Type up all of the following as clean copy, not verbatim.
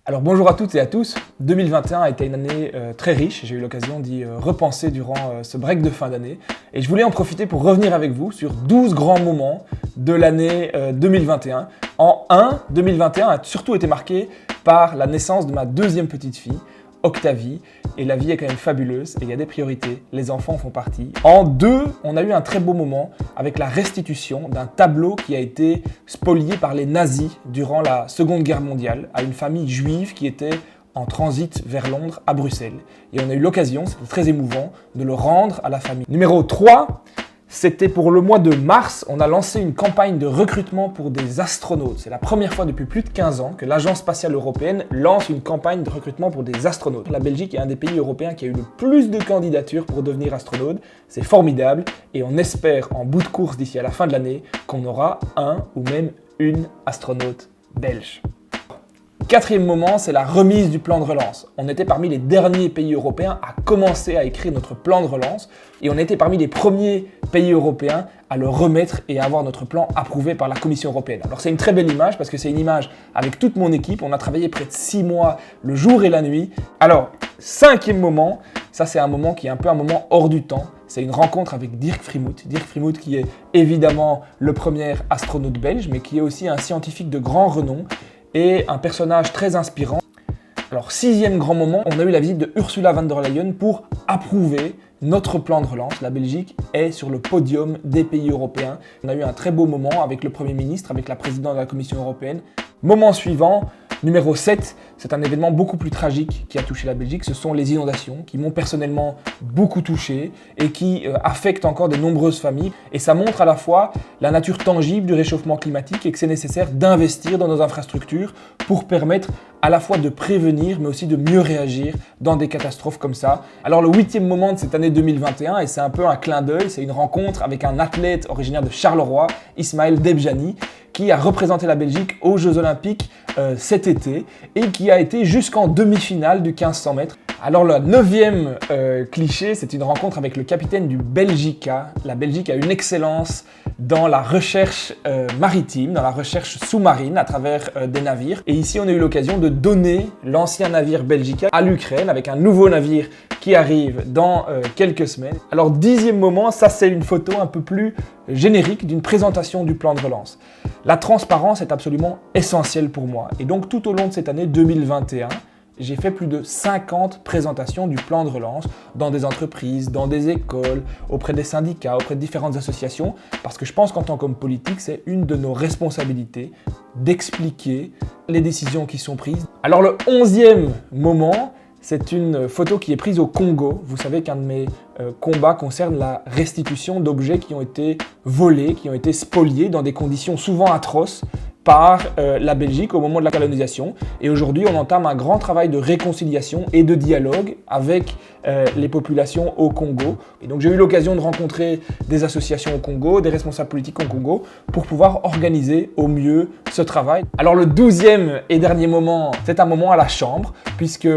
Alors bonjour à toutes et à tous, 2021 a été une année très riche, j'ai eu l'occasion d'y repenser durant ce break de fin d'année et je voulais en profiter pour revenir avec vous sur 12 grands moments de l'année 2021. 2021 a surtout été marqué par la naissance de ma deuxième petite fille, Octavie, et la vie est quand même fabuleuse et il y a des priorités, les enfants en font partie. En 2, on a eu un très beau moment avec la restitution d'un tableau qui a été spolié par les nazis durant la Seconde Guerre mondiale à une famille juive qui était en transit vers Londres à Bruxelles. Et on a eu l'occasion, c'était très émouvant, de le rendre à la famille. Numéro 3, c'était pour le mois de mars, on a lancé une campagne de recrutement pour des astronautes. C'est la première fois depuis plus de 15 ans que l'Agence spatiale européenne lance une campagne de recrutement pour des astronautes. La Belgique est un des pays européens qui a eu le plus de candidatures pour devenir astronaute. C'est formidable et on espère en bout de course d'ici à la fin de l'année qu'on aura un ou même une astronaute belge. Quatrième moment, c'est la remise du plan de relance. On était parmi les derniers pays européens à commencer à écrire notre plan de relance et on était parmi les premiers pays européens à le remettre et à avoir notre plan approuvé par la Commission européenne. Alors c'est une très belle image parce que c'est une image avec toute mon équipe. On a travaillé près de 6 mois, le jour et la nuit. Alors, cinquième moment, ça c'est un moment qui est un peu un moment hors du temps. C'est une rencontre avec Dirk Friemuth. Dirk Friemuth qui est évidemment le premier astronaute belge, mais qui est aussi un scientifique de grand renom et un personnage très inspirant. Alors, sixième grand moment, on a eu la visite de Ursula von der Leyen pour approuver notre plan de relance. La Belgique est sur le podium des pays européens. On a eu un très beau moment avec le Premier ministre, avec la présidente de la Commission européenne. Moment suivant, numéro 7, c'est un événement beaucoup plus tragique qui a touché la Belgique. Ce sont les inondations qui m'ont personnellement beaucoup touché et qui affectent encore de nombreuses familles. Et ça montre à la fois la nature tangible du réchauffement climatique et que c'est nécessaire d'investir dans nos infrastructures pour permettre à la fois de prévenir mais aussi de mieux réagir dans des catastrophes comme ça. Alors le 8e moment de cette année 2021, et c'est un peu un clin d'œil, c'est une rencontre avec un athlète originaire de Charleroi, Ismaël Debjani, qui a représenté la Belgique aux Jeux Olympiques cet été et qui a été jusqu'en demi-finale du 1500 mètres. Alors le 9e cliché, c'est une rencontre avec le capitaine du Belgica. La Belgique a une excellence dans la recherche maritime, dans la recherche sous-marine à travers des navires. Et ici, on a eu l'occasion de donner l'ancien navire Belgica à l'Ukraine avec un nouveau navire qui arrive dans quelques semaines. Alors 10e moment, ça c'est une photo un peu plus générique d'une présentation du plan de relance. La transparence est absolument essentielle pour moi. Et donc tout au long de cette année 2021, j'ai fait plus de 50 présentations du plan de relance dans des entreprises, dans des écoles, auprès des syndicats, auprès de différentes associations, parce que je pense qu'en tant qu'homme politique, c'est une de nos responsabilités d'expliquer les décisions qui sont prises. Alors le 11e moment, c'est une photo qui est prise au Congo. Vous savez qu'un de mes combats concerne la restitution d'objets qui ont été volés, qui ont été spoliés dans des conditions souvent atroces par la Belgique au moment de la colonisation. Et aujourd'hui, on entame un grand travail de réconciliation et de dialogue avec les populations au Congo. Et donc, j'ai eu l'occasion de rencontrer des associations au Congo, des responsables politiques au Congo, pour pouvoir organiser au mieux ce travail. Alors, le 12e et dernier moment, c'est un moment à la Chambre, puisque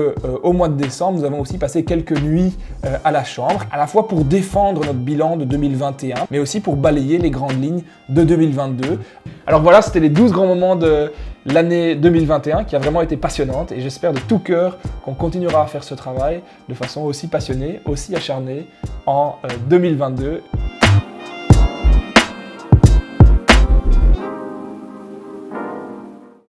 au mois de décembre, nous avons aussi passé quelques nuits à la Chambre, à la fois pour défendre notre bilan de 2021, mais aussi pour balayer les grandes lignes de 2022. Alors voilà, c'était les 12 grands moments de l'année 2021 qui a vraiment été passionnante et j'espère de tout cœur qu'on continuera à faire ce travail de façon aussi passionnée, aussi acharnée en 2022.